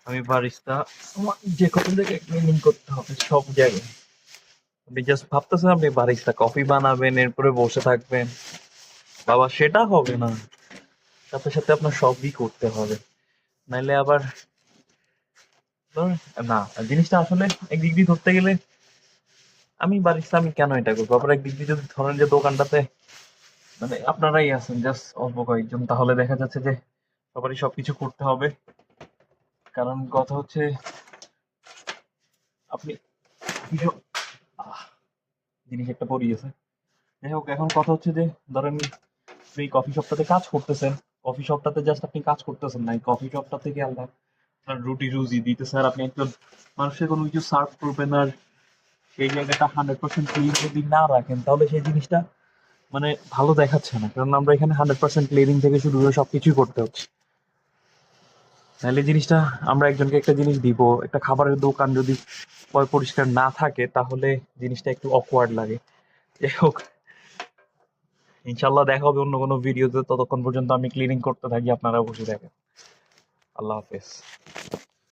আমি বারিস্তা, আমার যে কোনো জায়গায় ক্লিনিং করতে হবে, সব জায়গায়। আপনি জাস্ট ভাবতেছেন আপনি বারিস্তা কফি বানাবেন, এরপরে বসে থাকবেন, বাবা সেটা হবে না। সাথে সাথে আপনার সবই করতে হবে, নাইলে আবার ধরেন না, জিনিসটা আসলে একদিক দিয়ে ধরতে গেলে আমি বারিস্তা, আমি কেন এটা করবো? আবার একদিক দিয়ে যদি ধরেন যে দোকানটাতে মানে আপনারাই আছেন জাস্ট অল্প কয়েকজন, তাহলে দেখা যাচ্ছে যে সবারই সবকিছু করতে হবে। কারণ কথা হচ্ছে আপনি কিছু আহ, জিনিস একটা পড়িয়েছে। যাই হোক, এখন কথা হচ্ছে যে ধরেন আপনি কফি শপটাতে কাজ করতেছেন, কফি শপটাতে জাস্ট আপনি কাজ করতেছেন না, কফি শপটা থেকে আল্লাহ আপনার রুটি রুজি দিতে স্যার, আপনি একজন মানুষের কোনো কিছু সার্ভ করবেন, আর সেই জায়গাটা 100% ক্লিন যদি না রাখেন, তাহলে সেই জিনিসটা মানে ভালো দেখাচ্ছে না। কারণ আমরা এখানে 100% ক্লিনিং থেকে শুরু করে সবকিছুই করতে হচ্ছে। তাহলে জিনিসটা, আমরা একজনকে একটা জিনিস দিব, একটা খাবারের দোকান যদি পরিষ্কার না থাকে, তাহলে জিনিসটা একটু অকওয়ার্ড লাগে। যাই হোক, ইনশাল্লাহ দেখা হবে অন্য কোনো ভিডিওতে। ততক্ষণ পর্যন্ত আমি ক্লিনিং করতে থাকি, আপনারা বসে দেখেন। আল্লাহ হাফেজ।